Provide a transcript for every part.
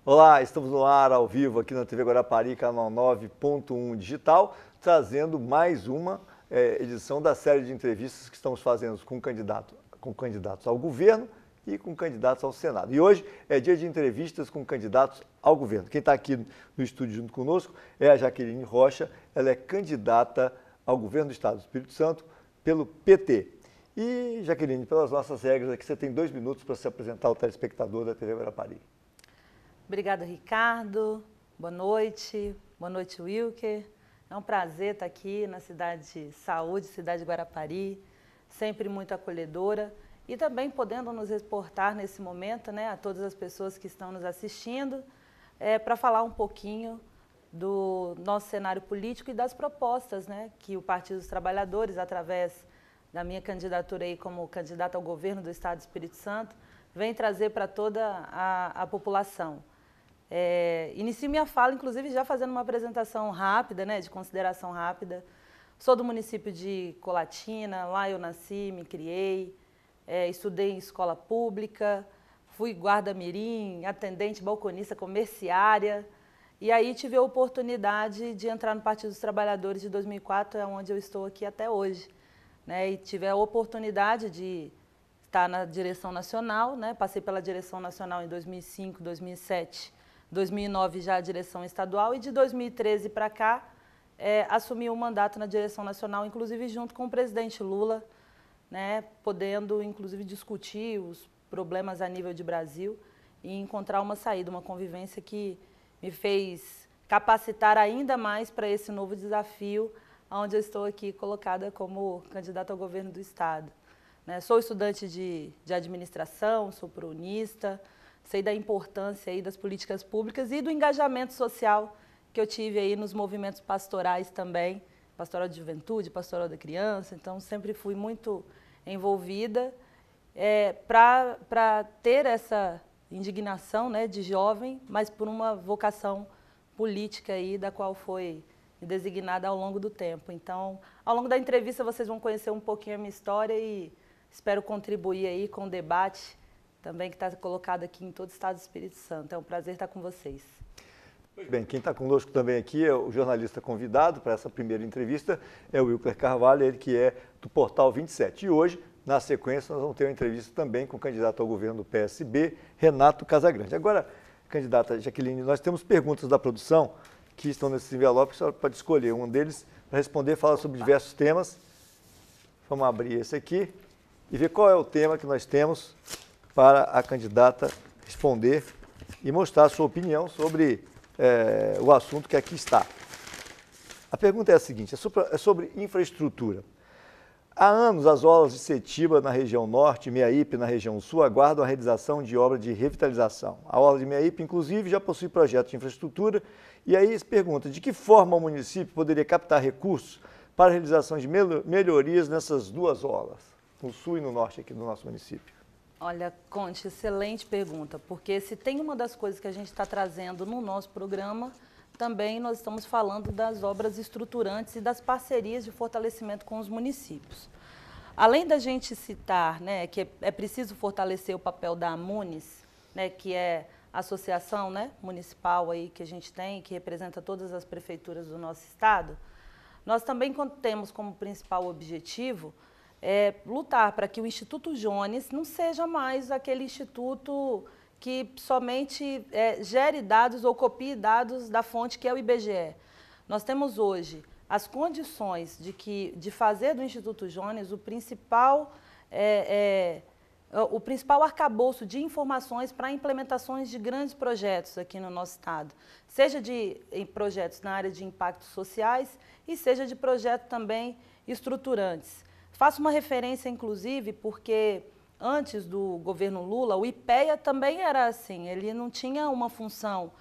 Olá, estamos no ar ao vivo aqui na TV Guarapari, canal 9.1 digital, trazendo mais uma edição da série de entrevistas que estamos fazendo com candidatos ao governo e com candidatos ao Senado. E hoje é dia de entrevistas com candidatos ao governo. Quem está aqui no estúdio junto conosco é a Jaqueline Rocha, ela é candidata ao governo do Estado do Espírito Santo pelo PT. E, Jaqueline, pelas nossas regras aqui, você tem 2 minutos para se apresentar ao telespectador da TV Guarapari. Obrigada, Ricardo. Boa noite, Wilker. É um prazer estar aqui na cidade de Saúde, cidade de Guarapari, sempre muito acolhedora e também podendo nos reportar nesse momento, né, a todas as pessoas que estão nos assistindo, para falar um pouquinho do nosso cenário político e das propostas, né, que o Partido dos Trabalhadores, através da minha candidatura aí como candidata ao governo do Estado do Espírito Santo, vem trazer para toda a população. Inicio minha fala, inclusive, já fazendo uma apresentação rápida, né, de consideração rápida. Sou do município de Colatina, lá eu nasci, me criei, estudei em escola pública, fui guarda-mirim, atendente, balconista, comerciária, e aí tive a oportunidade de entrar no Partido dos Trabalhadores de 2004, é onde eu estou aqui até hoje, né, e tive a oportunidade de estar na direção nacional, né, passei pela direção nacional em 2005, 2007, 2009 já a direção estadual e de 2013 para cá assumi o mandato na direção nacional, inclusive junto com o presidente Lula, né, podendo inclusive discutir os problemas a nível de Brasil e encontrar uma saída, uma convivência que me fez capacitar ainda mais para esse novo desafio, onde eu estou aqui colocada como candidata ao governo do Estado. Né, sou estudante de administração, sou prunista, sei da importância aí das políticas públicas e do engajamento social que eu tive aí nos movimentos pastorais também, pastoral de juventude, pastoral da criança, então sempre fui muito envolvida para ter essa indignação, né, de jovem, mas por uma vocação política aí, da qual foi designada ao longo do tempo. Então, ao longo da entrevista vocês vão conhecer um pouquinho a minha história e espero contribuir aí com o debate também que está colocado aqui em todo o Estado do Espírito Santo. É um prazer estar com vocês. Bem, quem está conosco também aqui é o jornalista convidado para essa primeira entrevista, é o Wilker Carvalho, ele que é do Portal 27. E hoje, na sequência, nós vamos ter uma entrevista também com o candidato ao governo do PSB, Renato Casagrande. Agora, candidata Jaqueline, nós temos perguntas da produção que estão nesses envelopes, a senhora pode escolher um deles para responder, fala sobre diversos temas. Vamos abrir esse aqui e ver qual é o tema que nós temos para a candidata responder e mostrar a sua opinião sobre o assunto que aqui está. A pergunta é a seguinte, é sobre infraestrutura. Há anos, as orlas de Setiba, na região norte, Meaípe, na região sul, aguardam a realização de obra de revitalização. A orla de Meaípe, inclusive, já possui projeto de infraestrutura, e aí se pergunta de que forma o município poderia captar recursos para a realização de melhorias nessas duas orlas, no sul e no norte aqui do nosso município. Olha, Conte, excelente pergunta, porque se tem uma das coisas que a gente está trazendo no nosso programa, também nós estamos falando das obras estruturantes e das parcerias de fortalecimento com os municípios. Além da gente citar, né, que é preciso fortalecer o papel da AMUNES, né, que é a associação, né, municipal aí que a gente tem, que representa todas as prefeituras do nosso estado, nós também temos como principal objetivo lutar para que o Instituto Jones não seja mais aquele instituto que somente gere dados ou copie dados da fonte que é o IBGE. Nós temos hoje as condições de fazer do Instituto Jones o principal arcabouço de informações para implementações de grandes projetos aqui no nosso estado, seja em projetos na área de impactos sociais e seja de projetos também estruturantes. Faço uma referência, inclusive, porque antes do governo Lula, o IPEA também era assim, ele não tinha uma função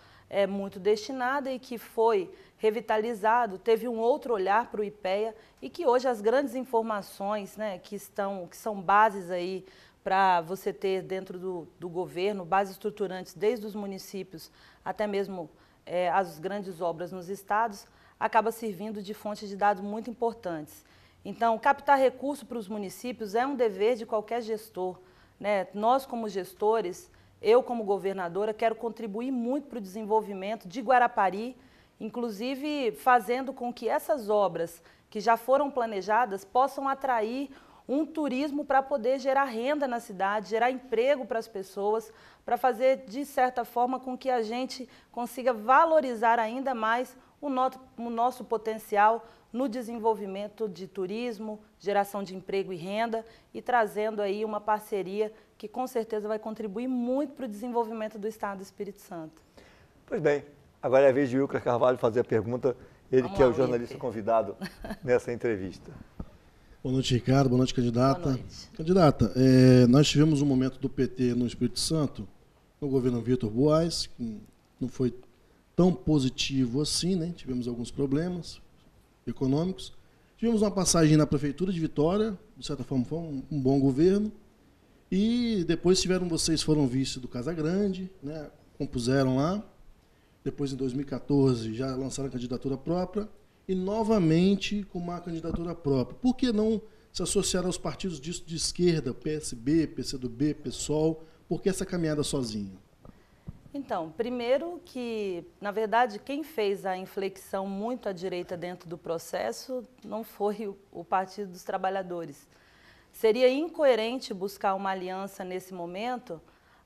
muito destinada e que foi revitalizado, teve um outro olhar para o IPEA e que hoje as grandes informações, né, que são bases aí para você ter dentro do governo, bases estruturantes desde os municípios até mesmo as grandes obras nos estados, acaba servindo de fonte de dados muito importantes. Então, captar recursos para os municípios é um dever de qualquer gestor, né? Nós, como gestores, eu, como governadora, quero contribuir muito para o desenvolvimento de Guarapari, inclusive fazendo com que essas obras que já foram planejadas possam atrair um turismo para poder gerar renda na cidade, gerar emprego para as pessoas, para fazer, de certa forma, com que a gente consiga valorizar ainda mais o nosso potencial no desenvolvimento de turismo, geração de emprego e renda e trazendo aí uma parceria que com certeza vai contribuir muito para o desenvolvimento do Estado do Espírito Santo. Pois bem, agora é a vez de Wilker Carvalho fazer a pergunta, ele que é o jornalista convidado nessa entrevista. Boa noite, Ricardo. Boa noite, candidata. Boa noite. Candidata, nós tivemos um momento do PT no Espírito Santo, no governo Vitor Buarque, que não foi tão positivo assim, né? Tivemos alguns problemas econômicos. Tivemos uma passagem na Prefeitura de Vitória, de certa forma foi um bom governo. E depois vocês foram vice do Casagrande, né? Compuseram lá. Depois, em 2014, já lançaram a candidatura própria. E, novamente, com uma candidatura própria. Por que não se associar aos partidos de esquerda, PSB, PCdoB, PSOL? Por que essa caminhada sozinha? Então, primeiro que, na verdade, quem fez a inflexão muito à direita dentro do processo não foi o Partido dos Trabalhadores. Seria incoerente buscar uma aliança nesse momento,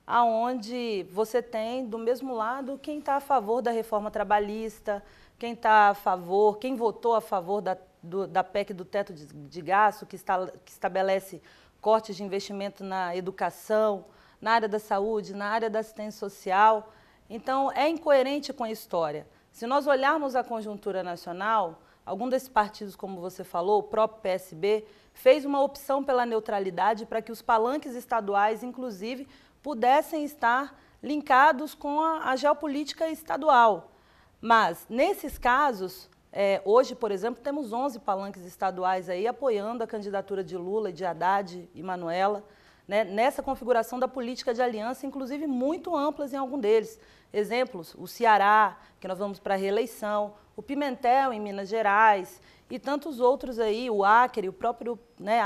aonde você tem, do mesmo lado, quem está a favor da reforma trabalhista, quem está a favor, quem votou a favor da PEC do teto de gasto, que estabelece cortes de investimento na educação, na área da saúde, na área da assistência social. Então, é incoerente com a história. Se nós olharmos a conjuntura nacional, algum desses partidos, como você falou, o próprio PSB, fez uma opção pela neutralidade para que os palanques estaduais, inclusive, pudessem estar linkados com a geopolítica estadual. Mas, nesses casos, hoje, por exemplo, temos 11 palanques estaduais aí apoiando a candidatura de Lula, de Haddad e Manuela, né, nessa configuração da política de aliança, inclusive muito amplas em algum deles. Exemplos, o Ceará, que nós vamos para a reeleição, o Pimentel em Minas Gerais e tantos outros aí, o Acre, o próprio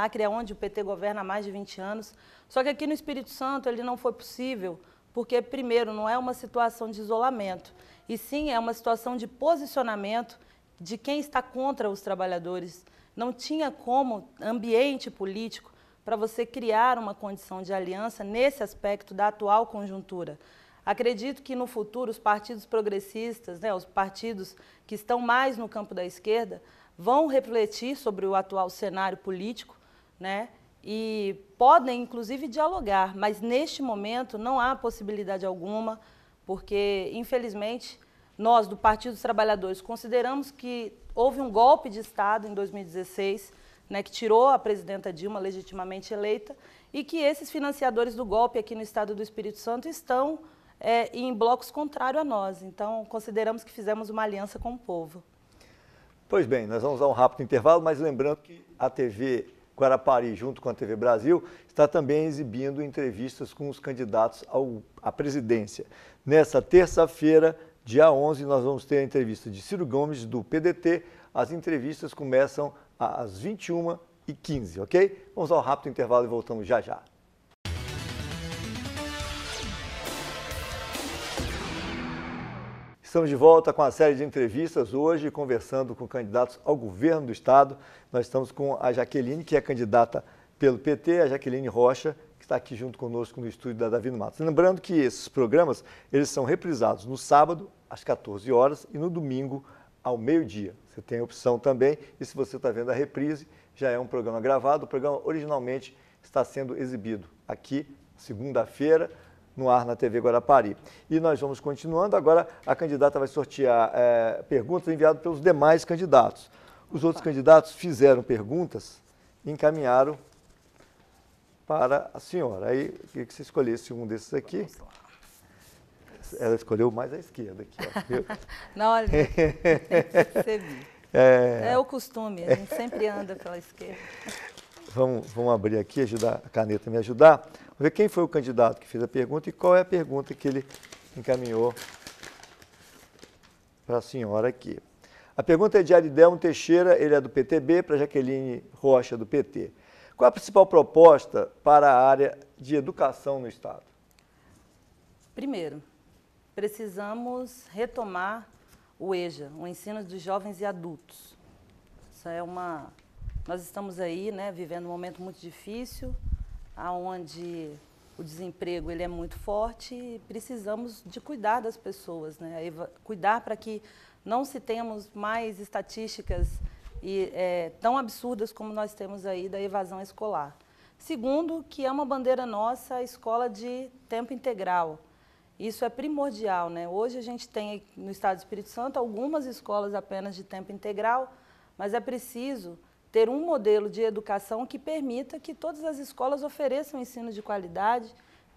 Acre é onde o PT governa há mais de 20 anos. Só que aqui no Espírito Santo ele não foi possível, porque, primeiro, não é uma situação de isolamento, e sim é uma situação de posicionamento de quem está contra os trabalhadores. Não tinha como ambiente político para você criar uma condição de aliança nesse aspecto da atual conjuntura. Acredito que no futuro os partidos progressistas, os partidos que estão mais no campo da esquerda, vão refletir sobre o atual cenário político, e podem, inclusive, dialogar, mas neste momento não há possibilidade alguma, porque, infelizmente, nós, do Partido dos Trabalhadores, consideramos que houve um golpe de Estado em 2016, que tirou a presidenta Dilma legitimamente eleita, e que esses financiadores do golpe aqui no Estado do Espírito Santo estão em blocos contrários a nós. Então, consideramos que fizemos uma aliança com o povo. Pois bem, nós vamos a um rápido intervalo, mas lembrando que a TV Guarapari, junto com a TV Brasil, está também exibindo entrevistas com os candidatos à presidência. Nessa terça-feira, dia 11, nós vamos ter a entrevista de Ciro Gomes, do PDT. As entrevistas começam às 21h15, ok? Vamos ao rápido intervalo e voltamos já já. Estamos de volta com a série de entrevistas, hoje conversando com candidatos ao governo do Estado. Nós estamos com a Jaqueline, que é candidata pelo PT, a Jaqueline Rocha, que está aqui junto conosco no estúdio da Davino Matos. Lembrando que esses programas, eles são reprisados no sábado, às 14 horas, e no domingo, ao meio-dia. Você tem a opção também, e se você está vendo a reprise, já é um programa gravado. O programa originalmente está sendo exibido aqui, segunda-feira, no ar na TV Guarapari. E nós vamos continuando. Agora a candidata vai sortear perguntas enviadas pelos demais candidatos. Os outros candidatos fizeram perguntas e encaminharam para a senhora. Aí eu queria que você escolhesse um desses aqui. Ela escolheu mais à esquerda aqui. Ó. Não, olha, percebi. É o costume, a gente sempre anda pela esquerda. Vamos abrir aqui, ajudar a caneta a me ajudar. Vamos ver quem foi o candidato que fez a pergunta e qual é a pergunta que ele encaminhou para a senhora aqui. A pergunta é de Aridelmo Teixeira, ele é do PTB, para Jaqueline Rocha, do PT. Qual a principal proposta para a área de educação no Estado? Primeiro, precisamos retomar o EJA, o ensino de jovens e adultos. Nós estamos aí, né, vivendo um momento muito difícil, onde o desemprego ele é muito forte e precisamos de cuidar das pessoas, né, cuidar para que não se tenhamos mais estatísticas tão absurdas como nós temos aí da evasão escolar. Segundo, que é uma bandeira nossa a escola de tempo integral. Isso é primordial, né? Hoje a gente tem no Estado do Espírito Santo algumas escolas apenas de tempo integral, mas é preciso ter um modelo de educação que permita que todas as escolas ofereçam ensino de qualidade,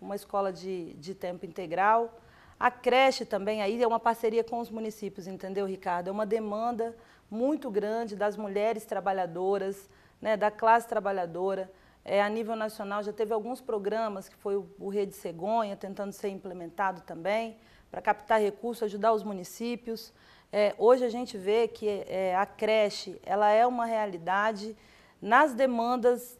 uma escola de tempo integral. A creche também aí é uma parceria com os municípios, entendeu, Ricardo? É uma demanda muito grande das mulheres trabalhadoras, né, da classe trabalhadora. A nível nacional já teve alguns programas, que foi o Rede Cegonha, tentando ser implementado também, para captar recursos, ajudar os municípios. Hoje a gente vê que a creche ela é uma realidade nas demandas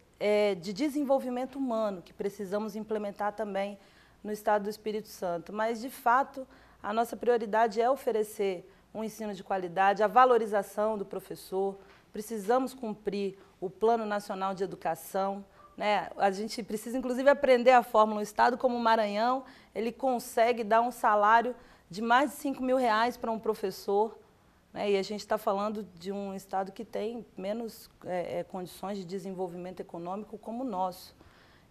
de desenvolvimento humano, que precisamos implementar também no Estado do Espírito Santo. Mas, de fato, a nossa prioridade é oferecer um ensino de qualidade, a valorização do professor. Precisamos cumprir o Plano Nacional de Educação, né? A gente precisa, inclusive, aprender a fórmula. Um estado como o Maranhão, ele consegue dar um salário de mais de R$5.000 para um professor, né? E a gente está falando de um estado que tem menos condições de desenvolvimento econômico como o nosso.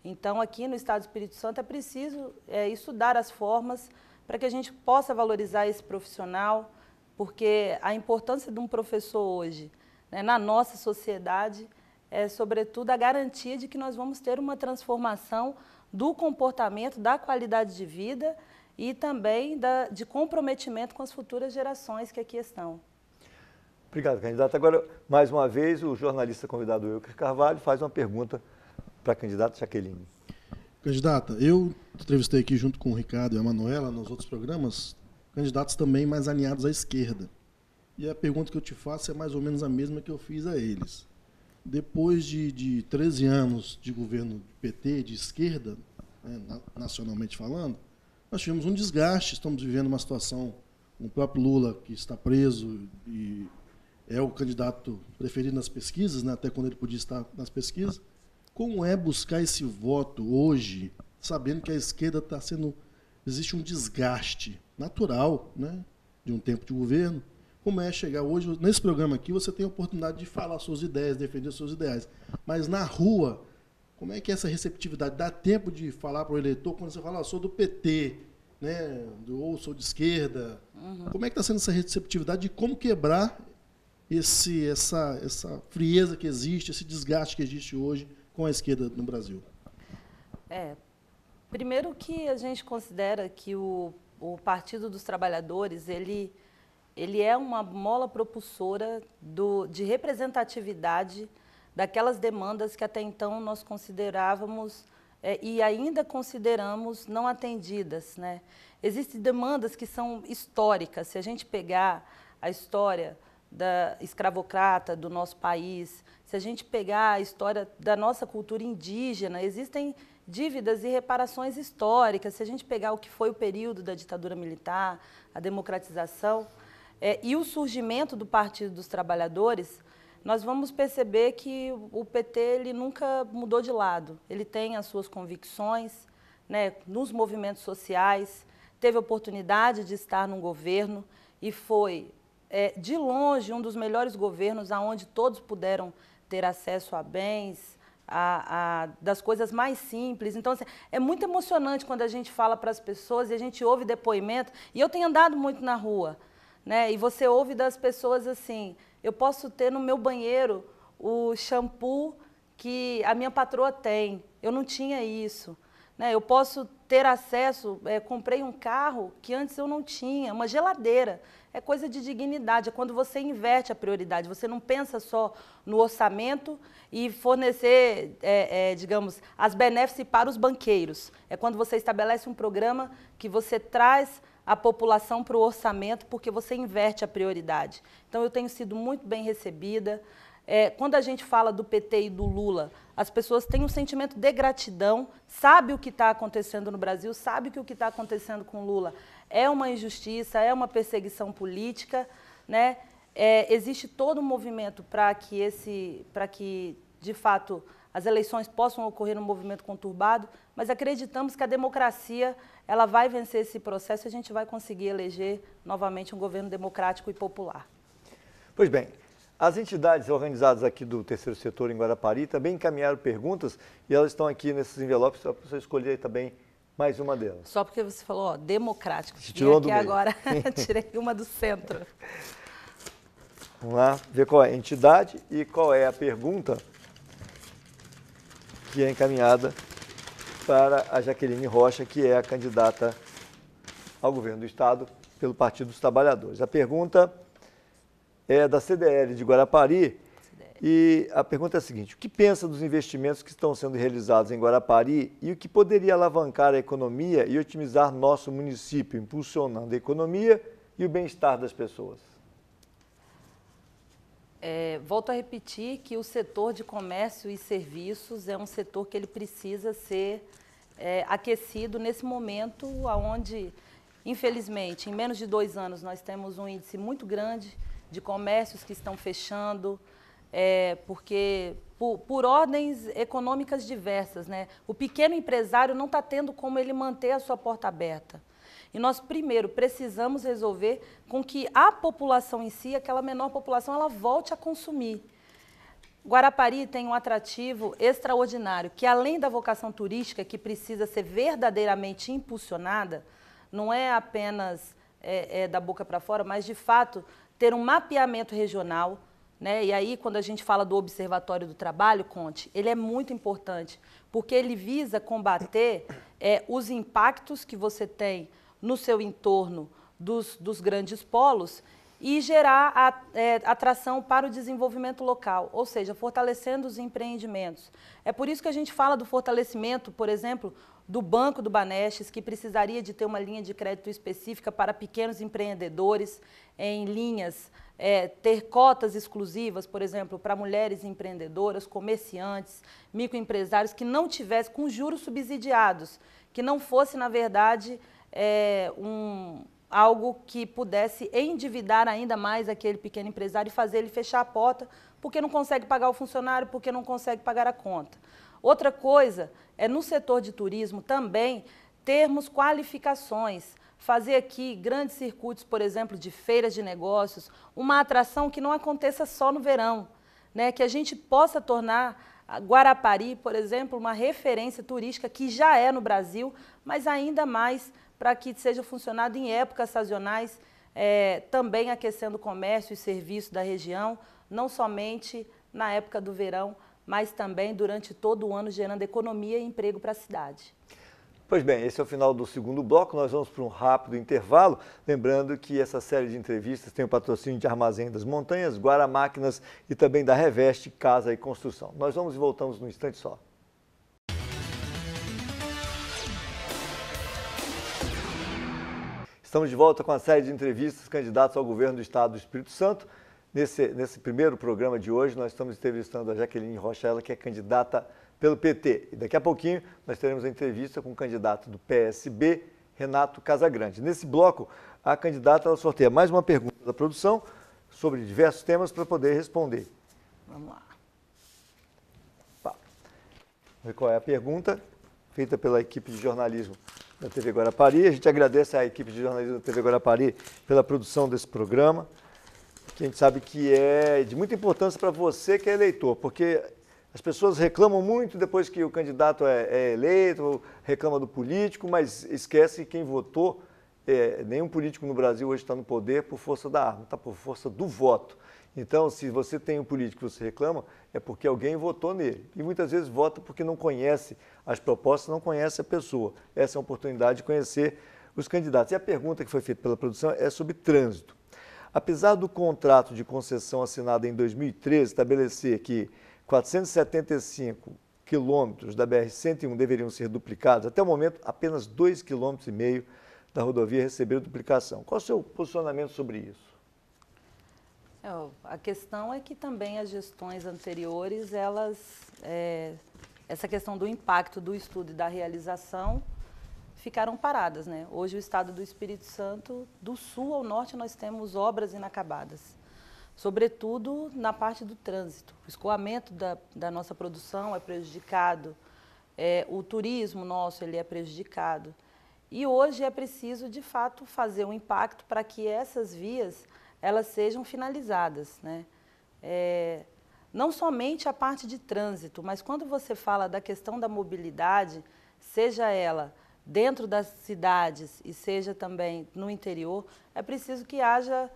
Então, aqui no Estado do Espírito Santo, é preciso estudar as formas para que a gente possa valorizar esse profissional, porque a importância de um professor hoje, né, na nossa sociedade, é, sobretudo, a garantia de que nós vamos ter uma transformação do comportamento, da qualidade de vida e também de comprometimento com as futuras gerações que aqui estão. Obrigado, candidata. Agora, mais uma vez, o jornalista convidado Wilker Carvalho faz uma pergunta para a candidata Jaqueline. Candidata, eu entrevistei aqui junto com o Ricardo e a Manuela nos outros programas, candidatos também mais alinhados à esquerda. E a pergunta que eu te faço é mais ou menos a mesma que eu fiz a eles. Depois de 13 anos de governo PT, de esquerda, né, nacionalmente falando, nós tivemos um desgaste, estamos vivendo uma situação, o próprio Lula, que está preso e é o candidato preferido nas pesquisas, né, até quando ele podia estar nas pesquisas. Como é buscar esse voto hoje, sabendo que a esquerda está sendo... Existe um desgaste natural, né, de um tempo de governo. Como é chegar hoje... Nesse programa aqui, você tem a oportunidade de falar suas ideias, defender seus ideais. Mas na rua, como é que é essa receptividade? Dá tempo de falar para o eleitor quando você fala, sou do PT, né, ou sou de esquerda? Uhum. Como é que está sendo essa receptividade de como quebrar essa frieza que existe, esse desgaste que existe hoje com a esquerda no Brasil? Primeiro que a gente considera que o Partido dos Trabalhadores, ele é uma mola propulsora de representatividade daquelas demandas que até então nós considerávamos e ainda consideramos não atendidas, né? Existem demandas que são históricas. Se a gente pegar a história da escravocrata do nosso país, se a gente pegar a história da nossa cultura indígena, existem dívidas e reparações históricas. Se a gente pegar o que foi o período da ditadura militar, a democratização e o surgimento do Partido dos Trabalhadores, nós vamos perceber que o PT ele nunca mudou de lado. Ele tem as suas convicções, né, nos movimentos sociais, teve a oportunidade de estar num governo e foi... de longe, um dos melhores governos onde todos puderam ter acesso a bens, das coisas mais simples. Então, assim, é muito emocionante quando a gente fala para as pessoas e a gente ouve depoimento. E eu tenho andado muito na rua, né? E você ouve das pessoas assim, eu posso ter no meu banheiro o shampoo que a minha patroa tem, eu não tinha isso. Né? Eu posso ter acesso, comprei um carro que antes eu não tinha, uma geladeira. É coisa de dignidade, é quando você inverte a prioridade, você não pensa só no orçamento e fornecer, digamos, as benéficas para os banqueiros. É quando você estabelece um programa que você traz a população para o orçamento, porque você inverte a prioridade. Então, eu tenho sido muito bem recebida. Quando a gente fala do PT e do Lula, as pessoas têm um sentimento de gratidão, sabe o que está acontecendo no Brasil, sabe que o que está acontecendo com o Lula é uma injustiça, é uma perseguição política, né? Existe todo um movimento para que, de fato, as eleições possam ocorrer num movimento conturbado, mas acreditamos que a democracia ela vai vencer esse processo e a gente vai conseguir eleger novamente um governo democrático e popular. Pois bem, as entidades organizadas aqui do terceiro setor em Guarapari também encaminharam perguntas e elas estão aqui nesses envelopes, só para você escolher também mais uma delas. Só porque você falou, ó, democrático. Você tirou aqui do meio. Agora, tirei uma do centro. Vamos lá ver qual é a entidade e qual é a pergunta que é encaminhada para a Jaqueline Rocha, que é a candidata ao governo do Estado pelo Partido dos Trabalhadores. A pergunta é da CDL de Guarapari e a pergunta é a seguinte: o que pensa dos investimentos que estão sendo realizados em Guarapari e o que poderia alavancar a economia e otimizar nosso município, impulsionando a economia e o bem-estar das pessoas? Volto a repetir que o setor de comércio e serviços é um setor que ele precisa ser aquecido nesse momento onde, infelizmente, em menos de 2 anos, nós temos um índice muito grande de comércios que estão fechando, porque por ordens econômicas diversas, né? O pequeno empresário não está tendo como ele manter a sua porta aberta. E nós, primeiro, precisamos resolver com que a população em si, aquela menor população, ela volte a consumir. Guarapari tem um atrativo extraordinário, que além da vocação turística, que precisa ser verdadeiramente impulsionada, não é apenas da boca para fora, mas, de fato, ter um mapeamento regional, né? E aí, quando a gente fala do Observatório do Trabalho, Conte, ele é muito importante, porque ele visa combater os impactos que você tem no seu entorno dos grandes polos e gerar atração para o desenvolvimento local, ou seja, fortalecendo os empreendimentos. É por isso que a gente fala do fortalecimento, por exemplo, do Banco do Banestes, que precisaria de ter uma linha de crédito específica para pequenos empreendedores, em linhas, ter cotas exclusivas, por exemplo, para mulheres empreendedoras, comerciantes, microempresários, que não tivessem com juros subsidiados, que não fosse, na verdade, algo que pudesse endividar ainda mais aquele pequeno empresário e fazer ele fechar a porta porque não consegue pagar o funcionário, porque não consegue pagar a conta. Outra coisa é, no setor de turismo também, termos qualificações, fazer aqui grandes circuitos, por exemplo, de feiras de negócios, uma atração que não aconteça só no verão, né? Que a gente possa tornar Guarapari, por exemplo, uma referência turística que já é no Brasil, mas ainda mais para que seja funcionado em épocas sazonais, também aquecendo o comércio e serviço da região, não somente na época do verão, mas também durante todo o ano, gerando economia e emprego para a cidade. Pois bem, esse é o final do segundo bloco, nós vamos para um rápido intervalo, lembrando que essa série de entrevistas tem o patrocínio de Armazém das Montanhas, Guara Máquinas e também da Reveste Casa e Construção. Nós vamos e voltamos num instante só. Estamos de volta com a série de entrevistas candidatos ao governo do Estado do Espírito Santo. Nesse primeiro programa de hoje, nós estamos entrevistando a Jaqueline Rocha, ela que é candidata pelo PT. E daqui a pouquinho nós teremos a entrevista com o candidato do PSB, Renato Casagrande. Nesse bloco, a candidata ela sorteia mais uma pergunta da produção sobre diversos temas para poder responder. Vamos lá. Vamos ver qual é a pergunta feita pela equipe de jornalismo da TV Guarapari. A gente agradece à equipe de jornalismo da TV Guarapari pela produção desse programa, que a gente sabe que é de muita importância para você que é eleitor, porque as pessoas reclamam muito depois que o candidato é eleito, reclama do político, mas esquece quem votou. Nenhum político no Brasil hoje está no poder por força da arma, está por força do voto. Então, se você tem um político que você reclama, é porque alguém votou nele. E muitas vezes vota porque não conhece as propostas, não conhece a pessoa. Essa é uma oportunidade de conhecer os candidatos. E a pergunta que foi feita pela produção é sobre trânsito. Apesar do contrato de concessão assinado em 2013 estabelecer que 475 quilômetros da BR-101 deveriam ser duplicados, até o momento apenas 2,5 km da rodovia receberam duplicação. Qual é o seu posicionamento sobre isso? A questão é que também as gestões anteriores, essa questão do impacto do estudo e da realização ficaram paradas, né? Hoje o estado do Espírito Santo, do sul ao norte, nós temos obras inacabadas, sobretudo na parte do trânsito. O escoamento da nossa produção é prejudicado, o turismo nosso ele é prejudicado. E hoje é preciso, de fato, fazer um impacto para que essas vias elas sejam finalizadas, né? Não somente a parte de trânsito, mas quando você fala da questão da mobilidade, seja ela dentro das cidades e seja também no interior, é preciso que haja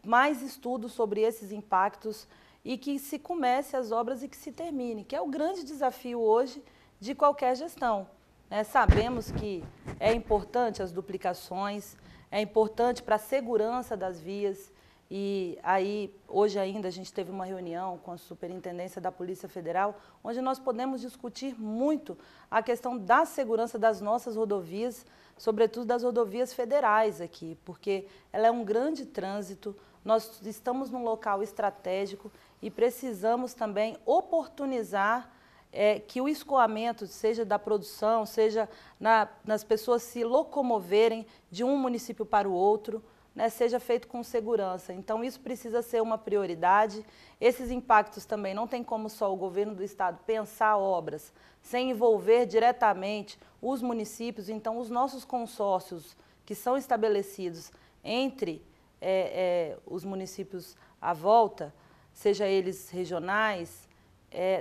mais estudos sobre esses impactos e que se comece as obras e que se termine, que é o grande desafio hoje de qualquer gestão, né? Sabemos que é importante as duplicações, é importante para a segurança das vias e aí hoje ainda a gente teve uma reunião com a Superintendência da Polícia Federal, onde nós podemos discutir muito a questão da segurança das nossas rodovias, sobretudo das rodovias federais aqui, porque ela é um grande trânsito, nós estamos num local estratégico e precisamos também oportunizar que o escoamento, seja da produção, seja nas pessoas se locomoverem de um município para o outro, né, seja feito com segurança. Então, isso precisa ser uma prioridade. Esses impactos também não tem como só o governo do estado pensar obras sem envolver diretamente os municípios. Então, os nossos consórcios que são estabelecidos entre os municípios à volta, seja eles regionais,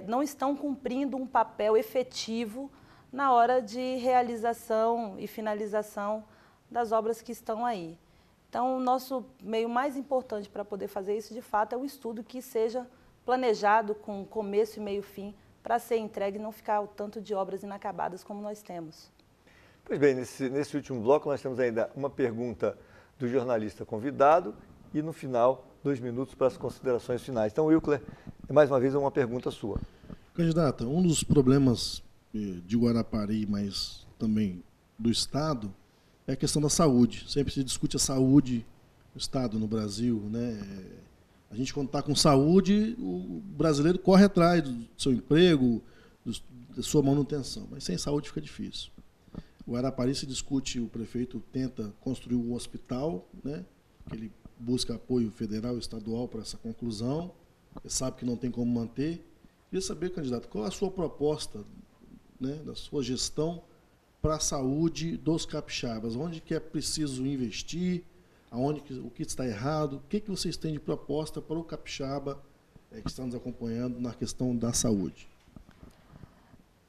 não estão cumprindo um papel efetivo na hora de realização e finalização das obras que estão aí. Então, o nosso meio mais importante para poder fazer isso, de fato, é o estudo que seja planejado com começo e meio fim para ser entregue e não ficar o tanto de obras inacabadas como nós temos. Pois bem, nesse último bloco nós temos ainda uma pergunta do jornalista convidado e, no final, 2 minutos para as considerações finais. Então, Wilcler, mais uma vez, uma pergunta sua. Candidata, um dos problemas de Guarapari, mas também do Estado, é a questão da saúde. Sempre se discute a saúde do Estado no Brasil, né? A gente, quando está com saúde, o brasileiro corre atrás do seu emprego, da sua manutenção, mas sem saúde fica difícil. O Guarapari se discute, o prefeito tenta construir um hospital, né? Ele busca apoio federal e estadual para essa conclusão, ele sabe que não tem como manter. Queria saber, candidato, qual é a sua proposta, né, da sua gestão para a saúde dos capixabas? Onde que é preciso investir? O que está errado? O que vocês têm de proposta para o capixaba que está nos acompanhando na questão da saúde?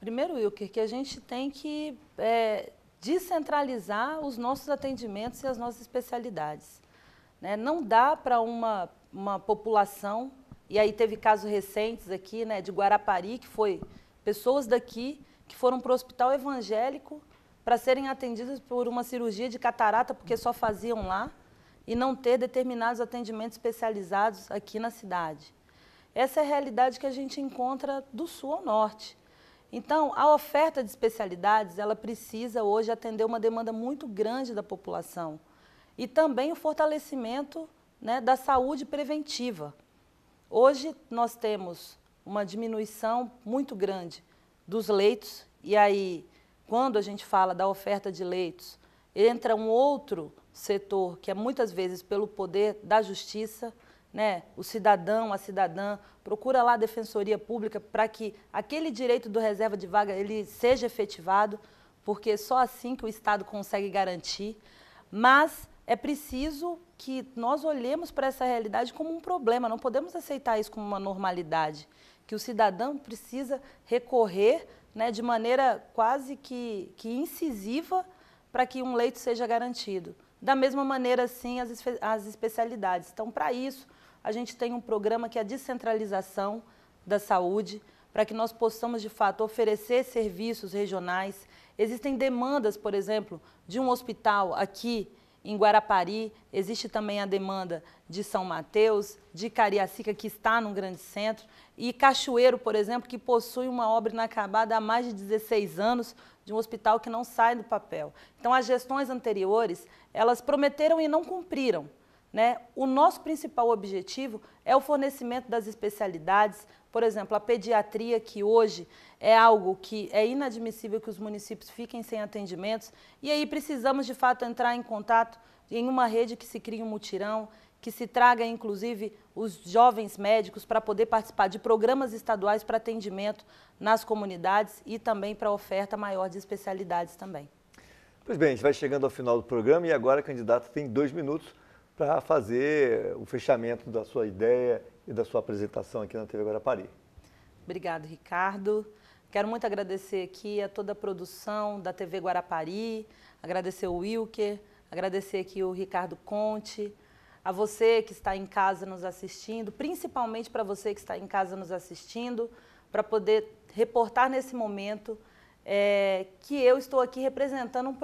Primeiro, Wilker, que a gente tem que descentralizar os nossos atendimentos e as nossas especialidades, né? Não dá para uma população, e aí teve casos recentes aqui, né, de Guarapari, que foi pessoas daqui que foram para o hospital evangélico para serem atendidas por uma cirurgia de catarata, porque só faziam lá, e não ter determinados atendimentos especializados aqui na cidade. Essa é a realidade que a gente encontra do sul ao norte. Então, a oferta de especialidades, ela precisa hoje atender uma demanda muito grande da população. E também o fortalecimento, né, da saúde preventiva. Hoje nós temos uma diminuição muito grande dos leitos, e aí, quando a gente fala da oferta de leitos, entra um outro setor, que é muitas vezes pelo poder da justiça, né? O cidadão, a cidadã, procura lá a Defensoria Pública para que aquele direito do reserva de vaga ele seja efetivado, porque só assim que o Estado consegue garantir, mas é preciso que nós olhemos para essa realidade como um problema, não podemos aceitar isso como uma normalidade, que o cidadão precisa recorrer, né, de maneira quase que incisiva para que um leito seja garantido. Da mesma maneira, sim, as especialidades. Então, para isso, a gente tem um programa que é a descentralização da saúde, para que nós possamos, de fato, oferecer serviços regionais. Existem demandas, por exemplo, de um hospital aqui em Guarapari, existe também a demanda de São Mateus, de Cariacica, que está num grande centro, e Cachoeiro, por exemplo, que possui uma obra inacabada há mais de 16 anos, de um hospital que não sai do papel. Então, as gestões anteriores, elas prometeram e não cumpriram. né? O nosso principal objetivo é o fornecimento das especialidades, por exemplo, a pediatria, que hoje é algo que é inadmissível que os municípios fiquem sem atendimentos, e aí precisamos de fato entrar em contato em uma rede que se crie um mutirão, que se traga inclusive os jovens médicos para poder participar de programas estaduais para atendimento nas comunidades e também para oferta maior de especialidades também. Pois bem, a gente vai chegando ao final do programa e agora a candidata tem 2 minutos para fazer o fechamento da sua ideia e da sua apresentação aqui na TV Guarapari. Obrigado, Ricardo. Quero muito agradecer aqui a toda a produção da TV Guarapari, agradecer o Wilker, agradecer aqui o Ricardo Conte, a você que está em casa nos assistindo, principalmente para você que está em casa nos assistindo, para poder reportar nesse momento que eu estou aqui representando um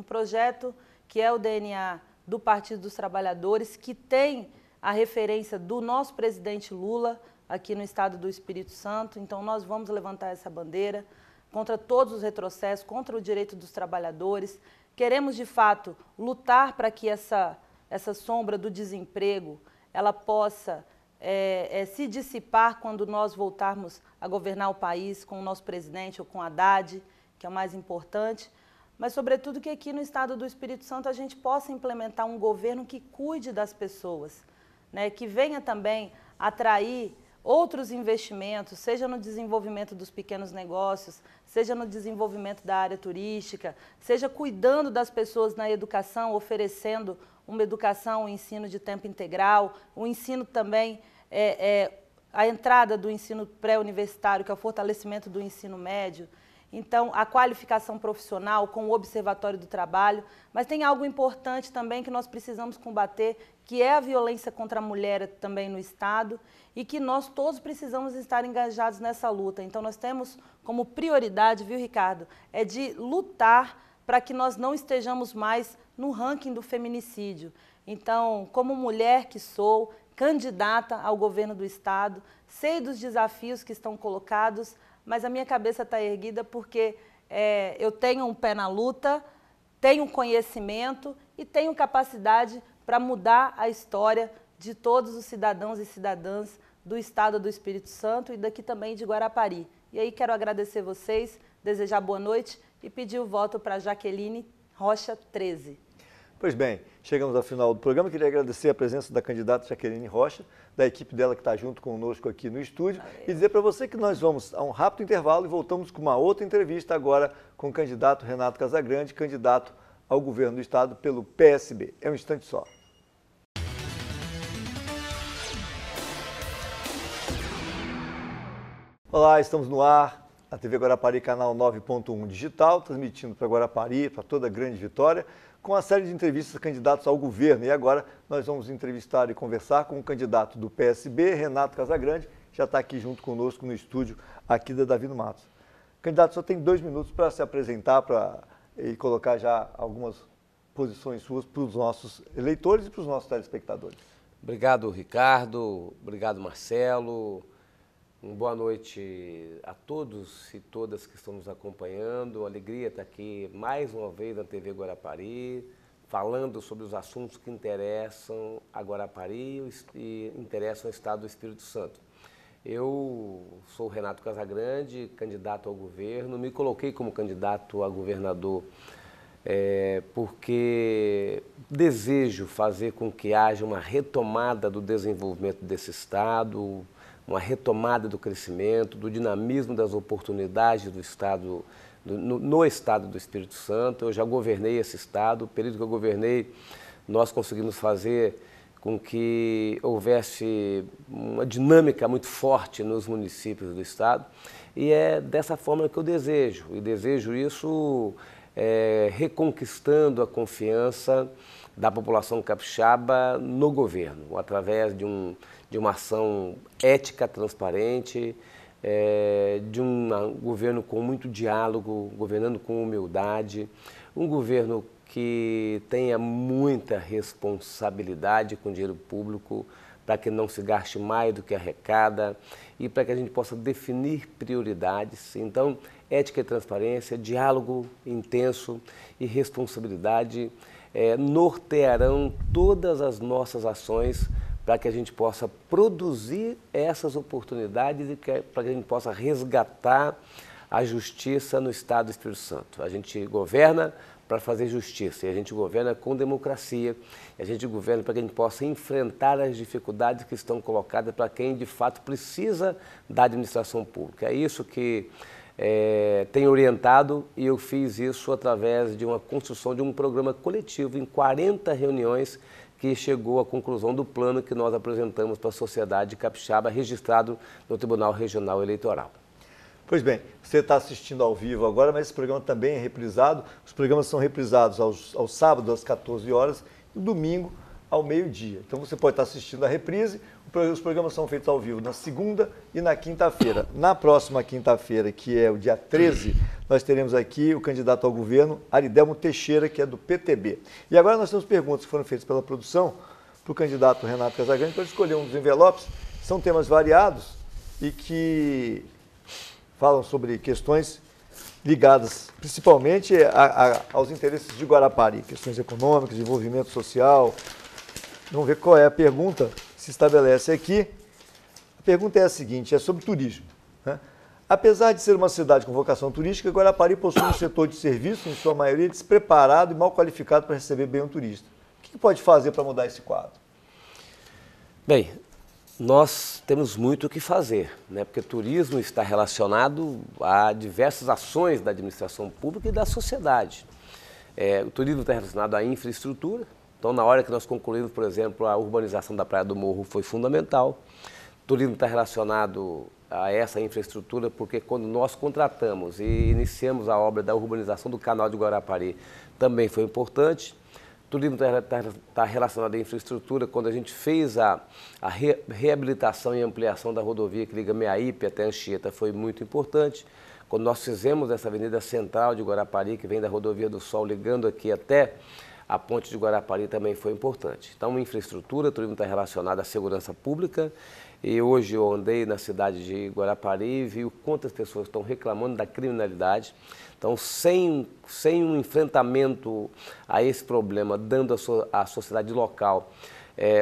projeto que é o DNA do Partido dos Trabalhadores, que tem a referência do nosso presidente Lula aqui no estado do Espírito Santo. Então nós vamos levantar essa bandeira contra todos os retrocessos, contra o direito dos trabalhadores. Queremos de fato lutar para que essa sombra do desemprego ela possa se dissipar quando nós voltarmos a governar o país com o nosso presidente ou com Haddad, que é o mais importante, mas sobretudo que aqui no estado do Espírito Santo a gente possa implementar um governo que cuide das pessoas, né, que venha também atrair outros investimentos, seja no desenvolvimento dos pequenos negócios, seja no desenvolvimento da área turística, seja cuidando das pessoas na educação, oferecendo uma educação, um ensino de tempo integral, o ensino também, a entrada do ensino pré-universitário, que é o fortalecimento do ensino médio. Então, a qualificação profissional com o Observatório do Trabalho, mas tem algo importante também que nós precisamos combater, que é a violência contra a mulher também no Estado, e que nós todos precisamos estar engajados nessa luta. Então, nós temos como prioridade, viu, Ricardo, é de lutar para que nós não estejamos mais no ranking do feminicídio. Então, como mulher que sou, candidata ao governo do Estado, sei dos desafios que estão colocados, mas a minha cabeça está erguida porque eu tenho um pé na luta, tenho conhecimento e tenho capacidade para mudar a história de todos os cidadãos e cidadãs do estado do Espírito Santo e daqui também de Guarapari. E aí quero agradecer vocês, desejar boa noite e pedir o voto para Jaqueline Rocha 13. Pois bem, chegamos ao final do programa. Queria agradecer a presença da candidata Jaqueline Rocha, da equipe dela que está junto conosco aqui no estúdio. Valeu. E dizer para você que nós vamos a um rápido intervalo e voltamos com uma outra entrevista agora com o candidato Renato Casagrande, candidato ao governo do estado pelo PSB. É um instante só. Olá, estamos no ar, a TV Guarapari, canal 9.1 digital, transmitindo para Guarapari, para toda a Grande Vitória, com a série de entrevistas a candidatos ao governo. E agora nós vamos entrevistar e conversar com o candidato do PSB, Renato Casagrande, que já está aqui junto conosco no estúdio aqui da Davi Matos. Candidato, só tem 2 minutos para se apresentar e colocar já algumas posições suas para os nossos eleitores e para os nossos telespectadores. Obrigado, Ricardo. Obrigado, Marcelo. Boa noite a todos e todas que estão nos acompanhando. Alegria estar aqui mais uma vez na TV Guarapari, falando sobre os assuntos que interessam a Guarapari e interessam ao estado do Espírito Santo. Eu sou Renato Casagrande, candidato ao governo. Me coloquei como candidato a governador porque desejo fazer com que haja uma retomada do desenvolvimento desse estado, uma retomada do crescimento, do dinamismo das oportunidades do Estado, no Estado do Espírito Santo. Eu já governei esse Estado, o período que eu governei, nós conseguimos fazer com que houvesse uma dinâmica muito forte nos municípios do Estado, e é dessa forma que eu desejo, e desejo isso reconquistando a confiança da população capixaba no governo, através de uma ação ética, transparente, de um governo com muito diálogo, governando com humildade, um governo que tenha muita responsabilidade com o dinheiro público, para que não se gaste mais do que arrecada e para que a gente possa definir prioridades. Então, ética e transparência, diálogo intenso e responsabilidade nortearão todas as nossas ações para que a gente possa produzir essas oportunidades e para que a gente possa resgatar a justiça no Estado do Espírito Santo. A gente governa para fazer justiça, e a gente governa com democracia, e a gente governa para que a gente possa enfrentar as dificuldades que estão colocadas para quem de fato precisa da administração pública. É isso que tem orientado, e eu fiz isso através de uma construção de um programa coletivo em 40 reuniões que chegou à conclusão do plano que nós apresentamos para a sociedade capixaba, registrado no Tribunal Regional Eleitoral. Pois bem, você está assistindo ao vivo agora, mas esse programa também é reprisado. Os programas são reprisados aos sábados às 14 horas e no domingo ao meio-dia. Então você pode estar assistindo a reprise. Os programas são feitos ao vivo na segunda e na quinta-feira. Na próxima quinta-feira, que é o dia 13, nós teremos aqui o candidato ao governo, Aridelmo Teixeira, que é do PTB. E agora nós temos perguntas que foram feitas pela produção para o candidato Renato Casagrande, para escolher um dos envelopes. São temas variados e que falam sobre questões ligadas principalmente aos interesses de Guarapari, questões econômicas, desenvolvimento social. Vamos ver qual é a pergunta que se estabelece aqui. A pergunta é a seguinte, é sobre turismo, né? Apesar de ser uma cidade com vocação turística, Guarapari possui um setor de serviço, em sua maioria, despreparado e mal qualificado para receber bem um turista. O que pode fazer para mudar esse quadro? Bem, nós temos muito o que fazer, né? Porque turismo está relacionado a diversas ações da administração pública e da sociedade. O turismo está relacionado à infraestrutura. Então, na hora que nós concluímos, por exemplo, a urbanização da Praia do Morro foi fundamental. O turismo está relacionado a essa infraestrutura porque quando nós contratamos e iniciamos a obra da urbanização do canal de Guarapari, também foi importante. O turismo está relacionado à infraestrutura quando a gente fez a reabilitação e ampliação da rodovia que liga Meaípe até Anchieta, foi muito importante. Quando nós fizemos essa avenida central de Guarapari, que vem da Rodovia do Sol, ligando aqui até a ponte de Guarapari, também foi importante. Então, infraestrutura, o turismo está relacionado à segurança pública. E hoje eu andei na cidade de Guarapari e vi quantas pessoas estão reclamando da criminalidade. Então, sem um enfrentamento a esse problema, dando à sociedade local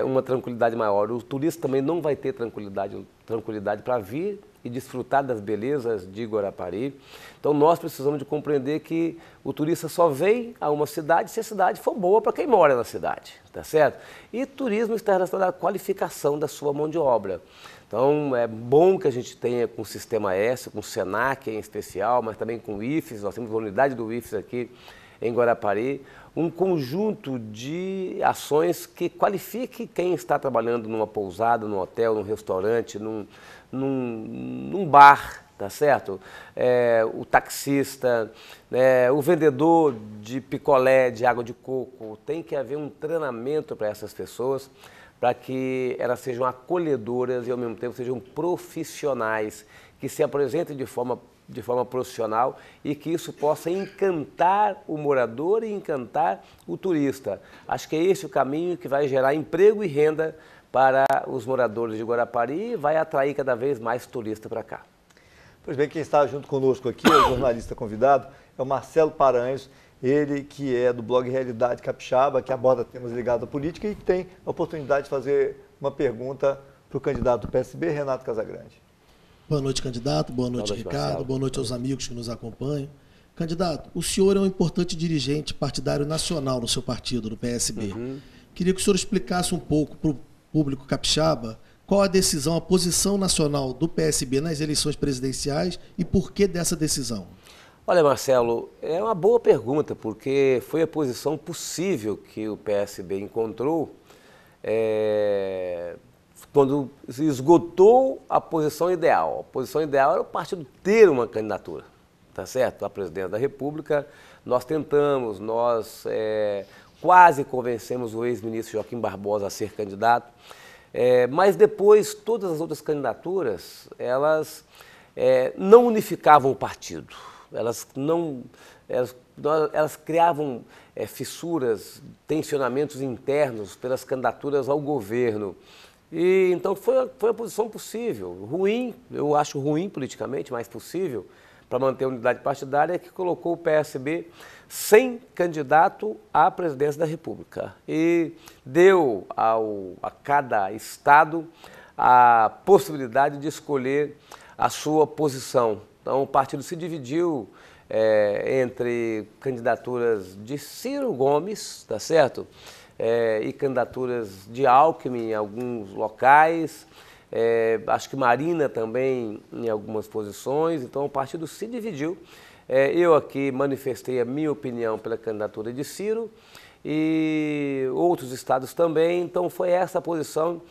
uma tranquilidade maior, o turista também não vai ter tranquilidade para vir e desfrutar das belezas de Guarapari. Então, nós precisamos de compreender que o turista só vem a uma cidade se a cidade for boa para quem mora na cidade, tá certo? E turismo está relacionado à qualificação da sua mão de obra. Então, é bom que a gente tenha com o Sistema S, com o SENAC em especial, mas também com o IFES, nós temos a unidade do IFES aqui em Guarapari, um conjunto de ações que qualifique quem está trabalhando numa pousada, num hotel, num restaurante, num bar, tá certo? O taxista, o vendedor de picolé, de água de coco, tem que haver um treinamento para essas pessoas, para que elas sejam acolhedoras e ao mesmo tempo sejam profissionais, que se apresentem de forma profissional e que isso possa encantar o morador e encantar o turista. Acho que é esse o caminho que vai gerar emprego e renda para os moradores de Guarapari e vai atrair cada vez mais turista para cá. Pois bem, quem está junto conosco aqui, o jornalista convidado, é o Marcelo Paranhos, ele que é do blog Realidade Capixaba, que aborda temas ligados à política e tem a oportunidade de fazer uma pergunta para o candidato do PSB, Renato Casagrande. Boa noite, candidato. Boa noite, Ricardo. Marcelo. Boa noite aos amigos que nos acompanham. Candidato, o senhor é um importante dirigente partidário nacional no seu partido, no PSB. Queria que o senhor explicasse um pouco para o público capixaba qual a decisão, a posição nacional do PSB nas eleições presidenciais e por que dessa decisão. Olha, Marcelo, é uma boa pergunta, porque foi a posição possível que o PSB encontrou quando se esgotou a posição ideal. A posição ideal era o partido ter uma candidatura, tá certo? A presidente da República, nós tentamos, nós quase convencemos o ex-ministro Joaquim Barbosa a ser candidato, mas depois todas as outras candidaturas, elas não unificavam o partido. Elas criavam fissuras, tensionamentos internos pelas candidaturas ao governo. E então foi a posição possível, ruim, eu acho ruim politicamente, mas possível, para manter a unidade partidária, que colocou o PSB sem candidato à presidência da República e deu a cada estado a possibilidade de escolher a sua posição. Então o partido se dividiu entre candidaturas de Ciro Gomes, tá certo? E candidaturas de Alckmin em alguns locais, acho que Marina também em algumas posições, então o partido se dividiu. Eu aqui manifestei a minha opinião pela candidatura de Ciro e outros estados também, então foi essa a posição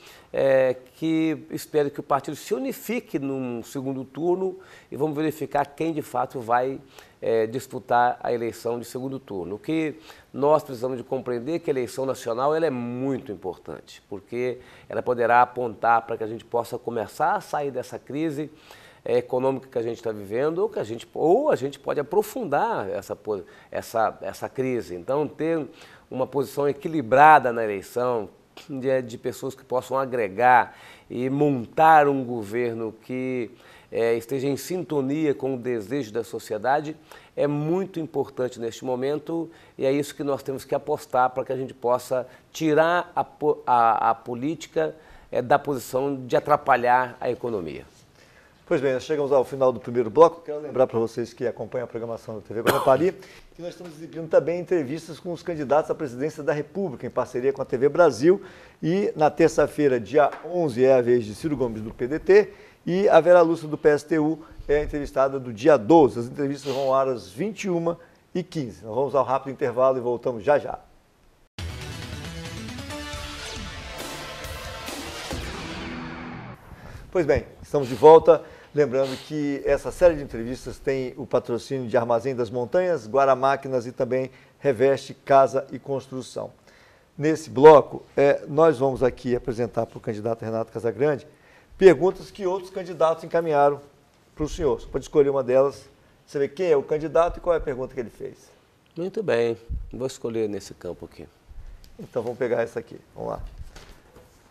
que espero que o partido se unifique num segundo turno e vamos verificar quem de fato vai disputar a eleição de segundo turno. O que nós precisamos de compreender é que a eleição nacional ela é muito importante, porque ela poderá apontar para que a gente possa começar a sair dessa crise econômica que a gente está vivendo, ou a gente pode aprofundar essa crise. Então, ter uma posição equilibrada na eleição, de pessoas que possam agregar e montar um governo que esteja em sintonia com o desejo da sociedade, é muito importante neste momento e é isso que nós temos que apostar para que a gente possa tirar a política da posição de atrapalhar a economia. Pois bem, nós chegamos ao final do primeiro bloco. Quero lembrar para vocês que acompanham a programação da TV Guarapari que nós estamos exibindo também entrevistas com os candidatos à presidência da República, em parceria com a TV Brasil. E na terça-feira, dia 11, é a vez de Ciro Gomes do PDT e a Vera Lúcia do PSTU é a entrevistada do dia 12. As entrevistas vão ao ar às 21h15. Nós vamos ao rápido intervalo e voltamos já já. Pois bem, estamos de volta. Lembrando que essa série de entrevistas tem o patrocínio de Armazém das Montanhas, Guaramáquinas e também Reveste Casa e Construção. Nesse bloco, nós vamos aqui apresentar para o candidato Renato Casagrande perguntas que outros candidatos encaminharam para o senhor. Você pode escolher uma delas, você vê quem é o candidato e qual é a pergunta que ele fez. Muito bem, vou escolher nesse campo aqui. Então vamos pegar essa aqui, vamos lá.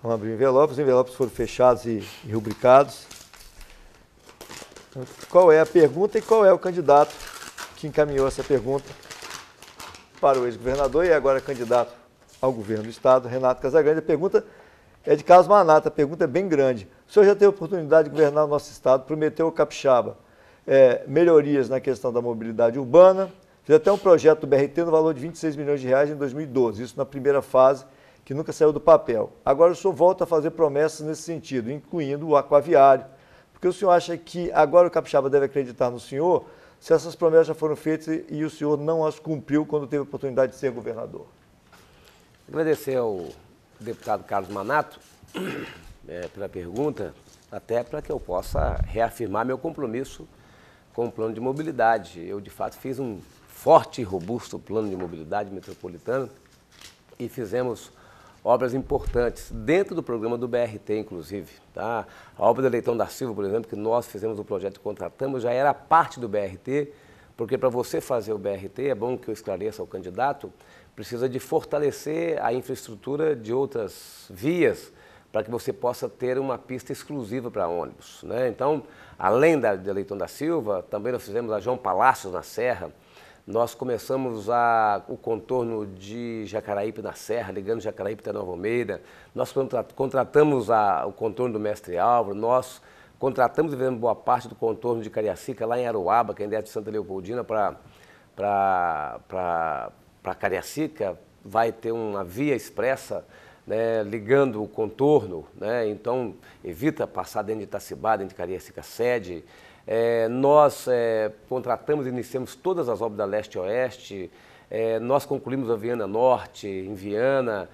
Vamos abrir o envelope, os envelopes foram fechados e rubricados. Qual é a pergunta e qual é o candidato que encaminhou essa pergunta para o ex-governador e agora candidato ao governo do estado, Renato Casagrande? A pergunta é de Carlos Manata, a pergunta é bem grande. O senhor já teve a oportunidade de governar o nosso estado, prometeu ao capixaba melhorias na questão da mobilidade urbana, fez até um projeto do BRT no valor de 26 milhões de reais em 2012, isso na primeira fase, que nunca saiu do papel. Agora o senhor volta a fazer promessas nesse sentido, incluindo o aquaviário, porque o senhor acha que agora o capixaba deve acreditar no senhor se essas promessas já foram feitas e o senhor não as cumpriu quando teve a oportunidade de ser governador? Agradecer ao deputado Carlos Manato pela pergunta, até para que eu possa reafirmar meu compromisso com o plano de mobilidade. Eu, de fato, fiz um forte e robusto plano de mobilidade metropolitana e fizemos obras importantes, dentro do programa do BRT, inclusive. Tá? A obra do Leitão da Silva, por exemplo, que nós fizemos o projeto e contratamos, já era parte do BRT, porque para você fazer o BRT, é bom que eu esclareça ao candidato, precisa de fortalecer a infraestrutura de outras vias, para que você possa ter uma pista exclusiva para ônibus. Né? Então, além da Leitão da Silva, também nós fizemos a João Palácios na Serra. Nós começamos o contorno de Jacaraípe na Serra, ligando Jacaraípe até Nova Almeida. Nós contratamos o contorno do Mestre Álvaro, nós contratamos e fizemos boa parte do contorno de Cariacica, lá em Aruaba, que ainda é de Santa Leopoldina, para Cariacica. Vai ter uma via expressa, né, ligando o contorno, né, então evita passar dentro de Itacibá, dentro de Cariacica sede. Nós contratamos e iniciamos todas as obras da Leste-Oeste, nós concluímos a Viana Norte, em Viana,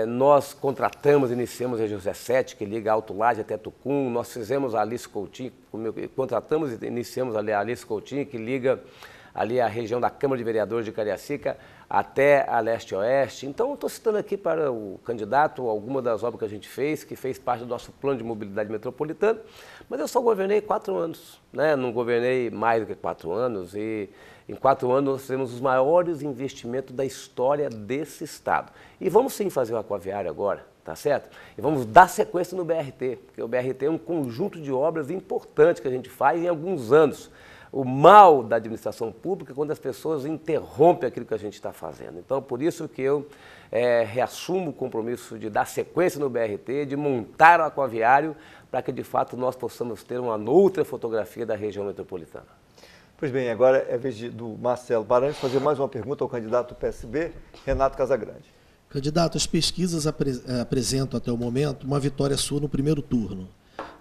nós contratamos e iniciamos a José Sete, que liga Alto Laje até Tucum, nós fizemos a Alice Coutinho, contratamos e iniciamos ali a Alice Coutinho, que liga ali a região da Câmara de Vereadores de Cariacica até a Leste-Oeste. Então, eu estou citando aqui para o candidato alguma das obras que a gente fez, que fez parte do nosso plano de mobilidade metropolitana, mas eu só governei 4 anos, né? Não governei mais do que 4 anos e em 4 anos nós fizemos os maiores investimentos da história desse estado. E vamos sim fazer o aquaviário agora, tá certo? E vamos dar sequência no BRT, porque o BRT é um conjunto de obras importantes que a gente faz em alguns anos. o mal da administração pública quando as pessoas interrompem aquilo que a gente está fazendo. Então, por isso que eu reassumo o compromisso de dar sequência no BRT, de montar o aquaviário, para que, de fato, nós possamos ter uma outra fotografia da região metropolitana. Pois bem, agora é vez do Marcelo Barantes fazer mais uma pergunta ao candidato do PSB, Renato Casagrande. Candidato, as pesquisas apresentam até o momento uma vitória sua no primeiro turno.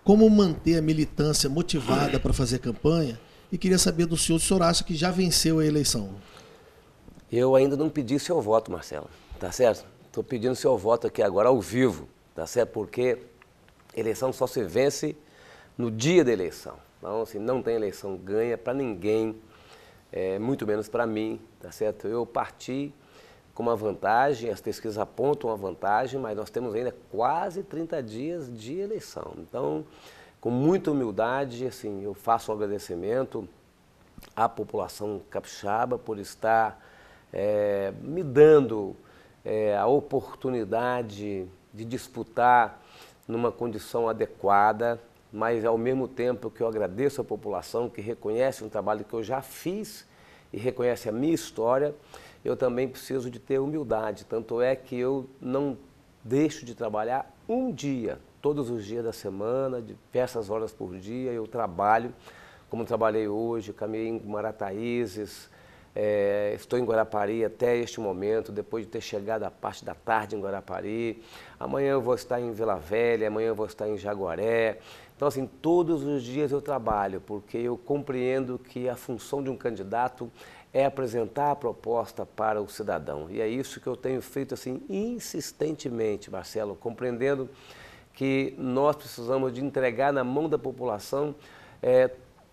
Como manter a militância motivada para fazer campanha? E queria saber do senhor, se o senhor acha que já venceu a eleição? Eu ainda não pedi seu voto, Marcelo, tá certo? Estou pedindo seu voto aqui agora ao vivo, tá certo? Porque eleição só se vence no dia da eleição. Então, assim, não tem eleição ganha para ninguém, muito menos para mim, tá certo? Eu parti com uma vantagem, as pesquisas apontam uma vantagem, mas nós temos ainda quase 30 dias de eleição. Então, com muita humildade, assim, eu faço um agradecimento à população capixaba por estar me dando a oportunidade de disputar numa condição adequada, mas ao mesmo tempo que eu agradeço a população que reconhece um trabalho que eu já fiz e reconhece a minha história, eu também preciso de ter humildade, tanto é que eu não deixo de trabalhar um dia, todos os dias da semana, diversas horas por dia, eu trabalho, como trabalhei hoje, caminhei em Marataízes, estou em Guarapari até este momento, depois de ter chegado à parte da tarde em Guarapari, amanhã eu vou estar em Vila Velha, amanhã eu vou estar em Jaguaré. Então, assim, todos os dias eu trabalho, porque eu compreendo que a função de um candidato é apresentar a proposta para o cidadão. E é isso que eu tenho feito, assim, insistentemente, Marcelo, compreendendo que nós precisamos de entregar na mão da população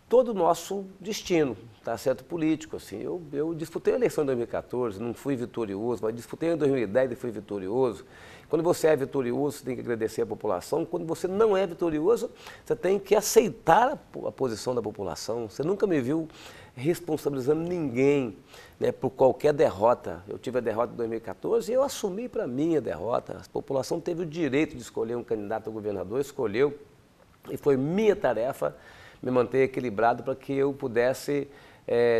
todo o nosso destino, tá certo, político, assim. Eu disputei a eleição em 2014, não fui vitorioso, mas disputei em 2010 e fui vitorioso. Quando você é vitorioso, você tem que agradecer a população. Quando você não é vitorioso, você tem que aceitar a posição da população. Você nunca me viu responsabilizando ninguém, né, por qualquer derrota. Eu tive a derrota em 2014 e eu assumi para mim a derrota. A população teve o direito de escolher um candidato a governador, escolheu, e foi minha tarefa me manter equilibrado para que eu pudesse,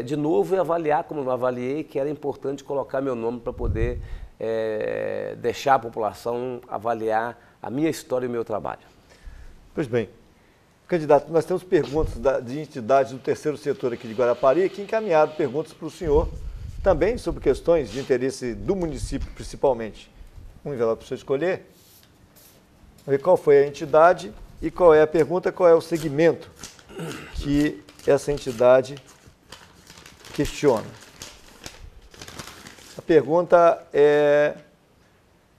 de novo, avaliar como eu avaliei, que era importante colocar meu nome para poder deixar a população avaliar a minha história e o meu trabalho. Pois bem, candidato, nós temos perguntas de entidades do terceiro setor aqui de Guarapari, que encaminharam perguntas para o senhor, também sobre questões de interesse do município, principalmente. Um envelope para o senhor escolher. Vamos ver qual foi a entidade e qual é a pergunta, qual é o segmento que essa entidade questiona. A pergunta é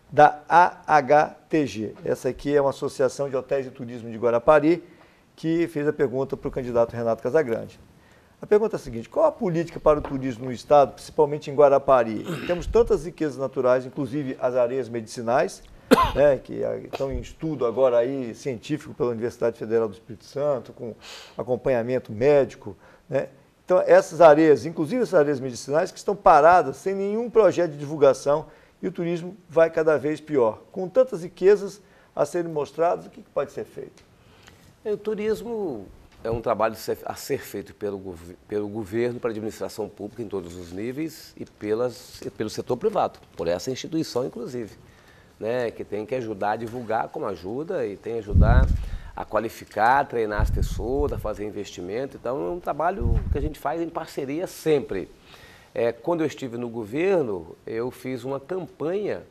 da AHTG. Essa aqui é uma associação de hotéis e turismo de Guarapari, que fez a pergunta para o candidato Renato Casagrande. A pergunta é a seguinte: qual a política para o turismo no estado, principalmente em Guarapari? Temos tantas riquezas naturais, inclusive as areias medicinais, né, que estão em estudo agora aí científico pela Universidade Federal do Espírito Santo, com acompanhamento médico, né? Então, essas areias, inclusive essas areias medicinais, que estão paradas, sem nenhum projeto de divulgação, e o turismo vai cada vez pior. Com tantas riquezas a serem mostradas, o que pode ser feito? O turismo é um trabalho a ser feito pelo governo, para a administração pública em todos os níveis e pelo setor privado, por essa instituição, inclusive, né, que tem que ajudar a divulgar como ajuda e tem que ajudar a qualificar, a treinar as pessoas, a fazer investimento. Então, é um trabalho que a gente faz em parceria sempre. Quando eu estive no governo, eu fiz uma campanha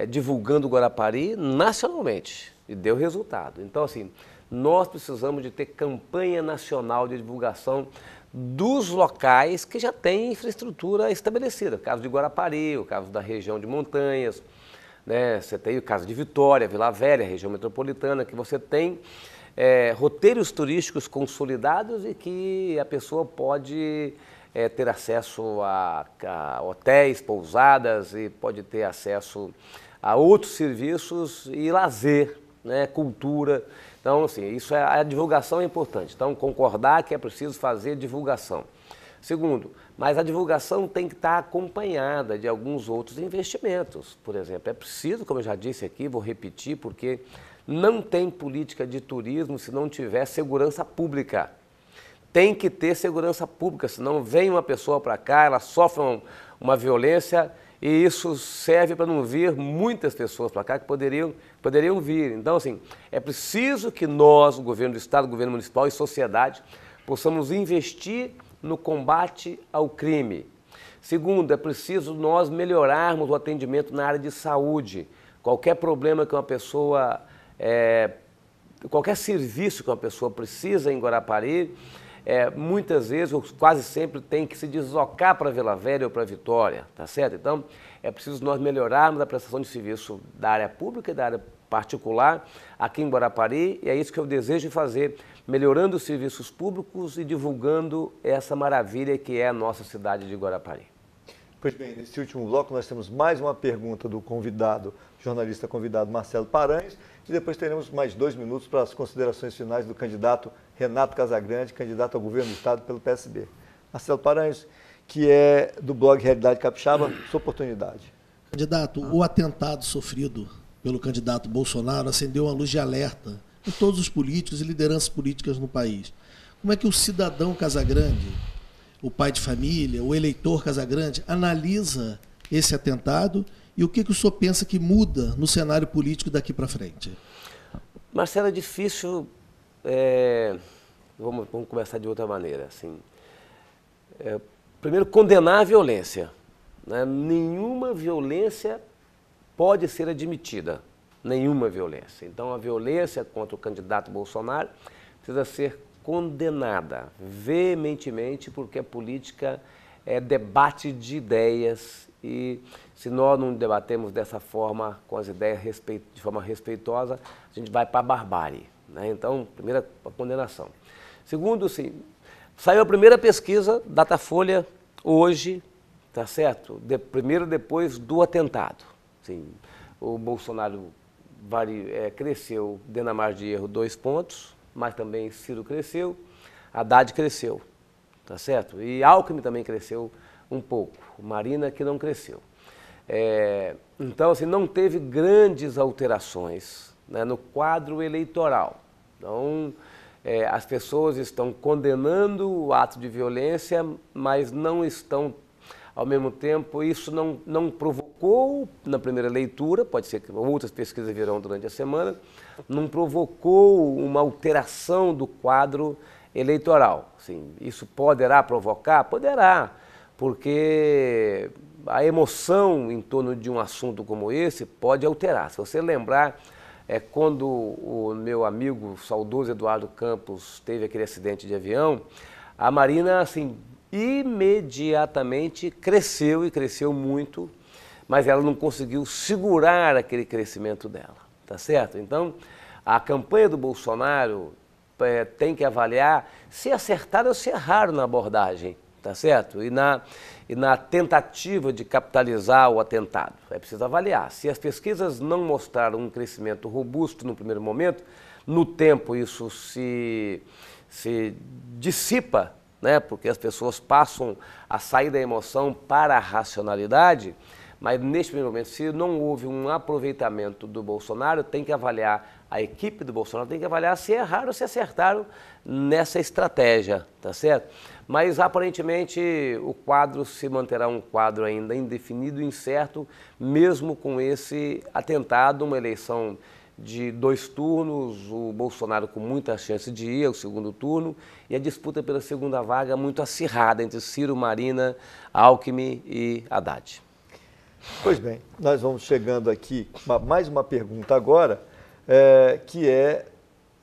divulgando o Guarapari nacionalmente e deu resultado. Então, assim, nós precisamos de ter campanha nacional de divulgação dos locais que já têm infraestrutura estabelecida. O caso de Guarapari, o caso da região de montanhas, né? Você tem o caso de Vitória, Vila Velha, região metropolitana, que você tem roteiros turísticos consolidados e que a pessoa pode ter acesso a hotéis, pousadas e pode ter acesso a outros serviços e lazer, né? Cultura. Então, assim, a divulgação é importante. Então, concordar que é preciso fazer divulgação. Segundo, mas a divulgação tem que estar acompanhada de alguns outros investimentos. Por exemplo, é preciso, como eu já disse aqui, vou repetir, porque não tem política de turismo se não tiver segurança pública. tem que ter segurança pública, senão vem uma pessoa para cá, ela sofre uma violência e isso serve para não vir muitas pessoas para cá que poderiam vir. Então, assim, é preciso que nós, o governo do Estado, o governo municipal e sociedade, possamos investir no combate ao crime. Segundo, é preciso nós melhorarmos o atendimento na área de saúde. Qualquer problema que uma pessoa, qualquer serviço que uma pessoa precisa em Guarapari, muitas vezes, ou quase sempre, tem que se deslocar para Vila Velha ou para Vitória, tá certo? Então, é preciso nós melhorarmos a prestação de serviço da área pública e da área particular aqui em Guarapari, e é isso que eu desejo fazer, melhorando os serviços públicos e divulgando essa maravilha que é a nossa cidade de Guarapari. Pois bem, nesse último bloco nós temos mais uma pergunta do convidado, jornalista convidado Marcelo Paranhos, e depois teremos mais 2 minutos para as considerações finais do candidato Renato Casagrande, candidato ao governo do Estado pelo PSB. Marcelo Paranhos, que é do blog Realidade Capixaba, sua oportunidade. Candidato, o atentado sofrido pelo candidato Bolsonaro acendeu uma luz de alerta em todos os políticos e lideranças políticas no país. Como é que o cidadão Casagrande, o pai de família, o eleitor Casagrande, analisa esse atentado e o que o senhor pensa que muda no cenário político daqui para frente? Marcelo, é difícil, vamos começar de outra maneira. Assim, primeiro, condenar a violência, né? Nenhuma violência pode ser admitida, nenhuma violência. Então, a violência contra o candidato Bolsonaro precisa ser condenada veementemente, porque a política é debate de ideias e se nós não debatemos dessa forma, com as ideias de forma respeitosa, a gente vai para a barbárie, né? Então, primeira, a condenação. Segundo, sim, saiu a primeira pesquisa, Datafolha, hoje, tá certo? Primeiro depois do atentado. Sim, o Bolsonaro cresceu dentro da margem de erro 2 pontos, mas também Ciro cresceu, Haddad cresceu, tá certo? E Alckmin também cresceu um pouco, Marina que não cresceu. Então, assim, não teve grandes alterações, né, no quadro eleitoral. Então, as pessoas estão condenando o ato de violência, mas não estão, ao mesmo tempo, isso não provocou na primeira leitura, pode ser que outras pesquisas virão durante a semana, não provocou uma alteração do quadro eleitoral. Assim, isso poderá provocar? Poderá, porque a emoção em torno de um assunto como esse pode alterar. Se você lembrar, quando o meu amigo saudoso Eduardo Campos teve aquele acidente de avião, a Marina, assim, imediatamente cresceu e cresceu muito, mas ela não conseguiu segurar aquele crescimento dela, tá certo? Então, a campanha do Bolsonaro tem que avaliar se acertaram ou se erraram na abordagem, tá certo? E na tentativa de capitalizar o atentado. É preciso avaliar. Se as pesquisas não mostraram um crescimento robusto no primeiro momento, no tempo isso se dissipa, né? Porque as pessoas passam a sair da emoção para a racionalidade, mas neste primeiro momento, se não houve um aproveitamento do Bolsonaro, tem que avaliar, a equipe do Bolsonaro tem que avaliar se erraram ou se acertaram nessa estratégia, tá certo? Mas aparentemente o quadro se manterá um quadro ainda indefinido e incerto, mesmo com esse atentado, uma eleição de 2 turnos, o Bolsonaro com muita chance de ir ao segundo turno e a disputa pela segunda vaga muito acirrada entre Ciro, Marina, Alckmin e Haddad. Pois bem, nós vamos chegando aqui, mais uma pergunta agora, que é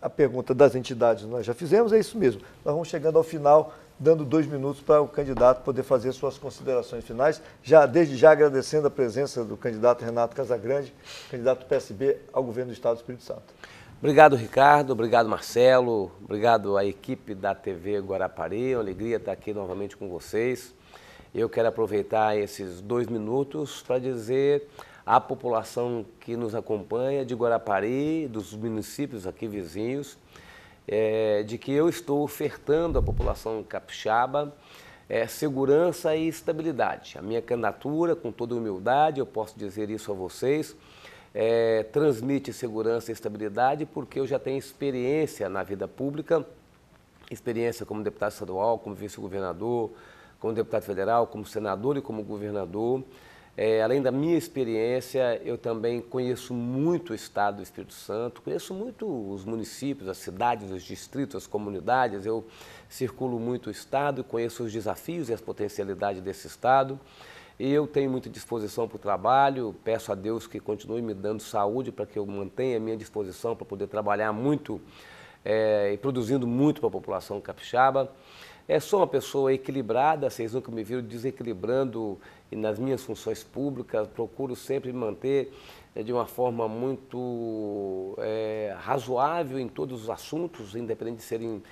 a pergunta das entidades, nós já fizemos, é isso mesmo. Nós vamos chegando ao final, dando 2 minutos para o candidato poder fazer suas considerações finais, desde já agradecendo a presença do candidato Renato Casagrande, candidato do PSB ao governo do Estado do Espírito Santo. Obrigado, Ricardo, obrigado, Marcelo, obrigado à equipe da TV Guarapari, é uma alegria estar aqui novamente com vocês. Eu quero aproveitar esses 2 minutos para dizer à população que nos acompanha de Guarapari, dos municípios aqui vizinhos, de que eu estou ofertando à população capixaba segurança e estabilidade. A minha candidatura, com toda humildade, eu posso dizer isso a vocês, transmite segurança e estabilidade porque eu já tenho experiência na vida pública experiência como deputado estadual, como vice-governador, como deputado federal, como senador e como governador. Além da minha experiência, eu também conheço muito o estado do Espírito Santo, conheço muito os municípios, as cidades, os distritos, as comunidades. Eu circulo muito o estado, conheço os desafios e as potencialidades desse estado. Eu tenho muita disposição para o trabalho, peço a Deus que continue me dando saúde para que eu mantenha a minha disposição para poder trabalhar muito e produzindo muito para a população capixaba. Sou uma pessoa equilibrada, vocês nunca me viram desequilibrando nas minhas funções públicas, procuro sempre me manter de uma forma muito razoável em todos os assuntos, independente de serem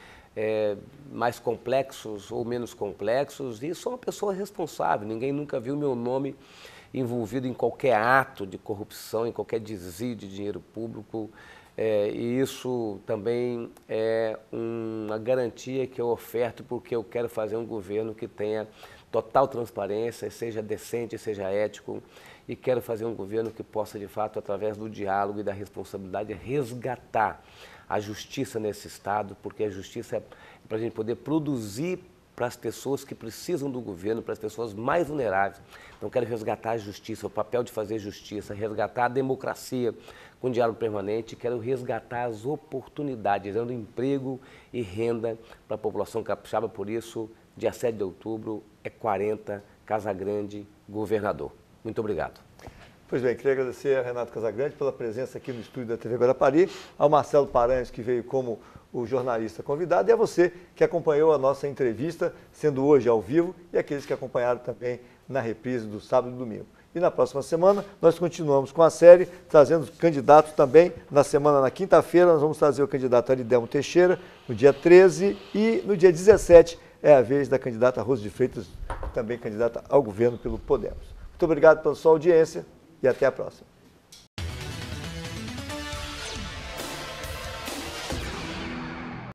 mais complexos ou menos complexos, e sou uma pessoa responsável, ninguém nunca viu meu nome envolvido em qualquer ato de corrupção, em qualquer desvio de dinheiro público. E isso também é uma garantia que eu oferto, porque eu quero fazer um governo que tenha total transparência, seja decente, seja ético, e quero fazer um governo que possa, de fato, através do diálogo e da responsabilidade, resgatar a justiça nesse estado, porque a justiça é para a gente poder produzir para as pessoas que precisam do governo, para as pessoas mais vulneráveis. Então, quero resgatar a justiça, o papel de fazer justiça, resgatar a democracia com diálogo permanente, quero resgatar as oportunidades, dando emprego e renda para a população capixaba. Por isso, dia 7 de outubro, 40, Casagrande, governador. Muito obrigado. Pois bem, queria agradecer a Renato Casagrande pela presença aqui no estúdio da TV Guarapari, ao Marcelo Paranhos, que veio como o jornalista convidado, e a você que acompanhou a nossa entrevista, sendo hoje ao vivo, e aqueles que acompanharam também na reprise do sábado e domingo. E na próxima semana nós continuamos com a série, trazendo candidatos também. Na quinta-feira, nós vamos trazer o candidato Aridelmo Teixeira, no dia 13, e no dia 17 é a vez da candidata Rose de Freitas, também candidata ao governo pelo Podemos. Muito obrigado pela sua audiência e até a próxima.